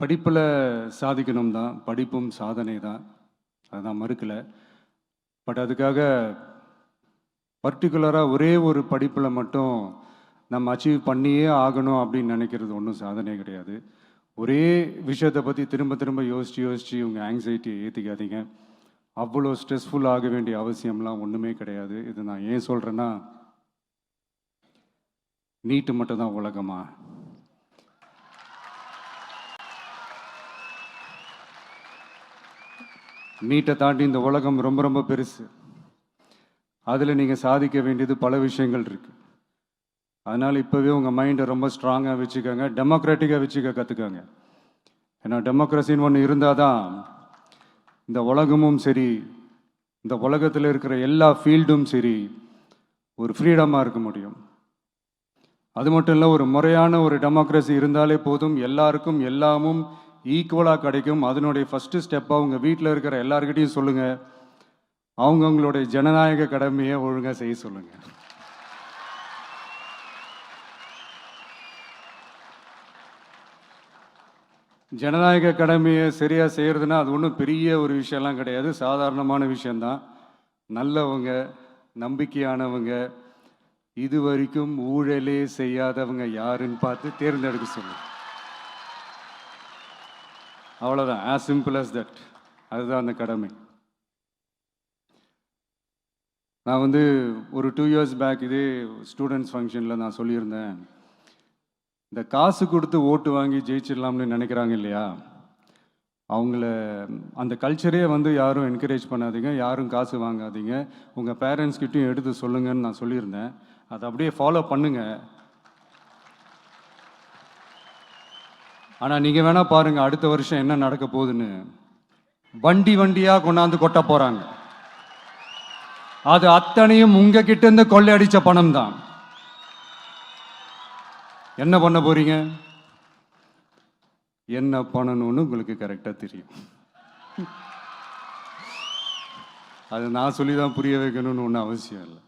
படிப்பில் சாதிக்கணும் தான், படிப்பும் சாதனை தான், அதை நான் மறுக்கலை. பட் அதுக்காக பர்டிகுலராக ஒரே ஒரு படிப்பில் மட்டும் நம்ம அச்சீவ் பண்ணியே ஆகணும் அப்படின்னு நினைக்கிறது ஒன்றும் சாதனை கிடையாது. ஒரே விஷயத்தை பற்றி திரும்ப திரும்ப யோசித்து உங்கள் ஆங்ஸைட்டியை ஏற்றிக்காதீங்க. அவ்வளோ ஸ்ட்ரெஸ்ஃபுல் ஆக வேண்டிய அவசியம்லாம் ஒன்றுமே கிடையாது. இது நான் ஏன் சொல்கிறேன்னா, நீட்டு மட்டும் தான் உலகமா? நீட்டை தாண்டி இந்த உலகம் ரொம்ப ரொம்ப பெருசு. அதில் நீங்கள் சாதிக்க வேண்டியது பல விஷயங்கள் இருக்குது. அதனால் இப்போவே உங்கள் மைண்டை ரொம்ப ஸ்ட்ராங்காக வச்சுக்கோங்க, டெமோக்ராட்டிக்காக வச்சுக்க கற்றுக்கோங்க. ஏன்னா டெமோக்ரஸின்னு ஒன்று இருந்தால் தான் இந்த உலகமும் சரி, இந்த உலகத்தில் இருக்கிற எல்லா ஃபீல்டும் சரி, ஒரு ஃப்ரீடமாக இருக்க முடியும். அது மட்டும் இல்லை, ஒரு முறையான ஒரு டெமோக்ரஸி இருந்தாலே போதும், எல்லாருக்கும் எல்லாமும் ஈக்குவலாக கிடைக்கும். அதனுடைய ஃபஸ்ட்டு ஸ்டெப்பாக உங்கள் வீட்டில் இருக்கிற எல்லாருக்கிட்டையும் சொல்லுங்கள், அவங்கவுங்களுடைய ஜனநாயக கடமையை ஒழுங்காக செய்ய சொல்லுங்கள். ஜனநாயக கடமையை சரியாக செய்கிறதுனா அது ஒன்றும் பெரிய ஒரு விஷயம்லாம் கிடையாது, சாதாரணமான விஷயந்தான். நல்லவங்க, நம்பிக்கையானவங்க, இது வரைக்கும் ஊழலே செய்யாதவங்க யாருன்னு பார்த்து தேர்ந்தெடுக்க சொல்லுங்கள். அவ்வளோதான், ஆஸ் சிம்பிள் அஸ் தட். அதுதான் அந்த கடமை. நான் ஒரு 2 years பேக் இதே ஸ்டூடெண்ட்ஸ் ஃபங்க்ஷனில் நான் சொல்லியிருந்தேன், இந்த காசு கொடுத்து ஓட்டு வாங்கி ஜெயிச்சிடலாம்னு நினைக்கிறாங்க இல்லையா, அவங்கள அந்த கல்ச்சரே யாரும் என்கரேஜ் பண்ணாதீங்க, யாரும் காசு வாங்காதீங்க, உங்கள் பேரண்ட்ஸ்கிட்டையும் எடுத்து சொல்லுங்கன்னு நான் சொல்லியிருந்தேன். அதை அப்படியே ஃபாலோ பண்ணுங்க. ஆனால் நீங்கள் வேணால் பாருங்கள், அடுத்த வருஷம் என்ன நடக்க போகுதுன்னு. வண்டி வண்டியாக கொண்டாந்து கொட்ட போகிறாங்க. அது அத்தனையும் உங்ககிட்ட இருந்து கொள்ளையடிச்ச பணம் தான். என்ன பண்ண போறீங்க? என்ன பண்ணணும்னு உங்களுக்கு கரெக்டாக தெரியும். அது நான் சொல்லி தான் புரிய வைக்கணும்னு ஒன்றும் அவசியம் இல்லை.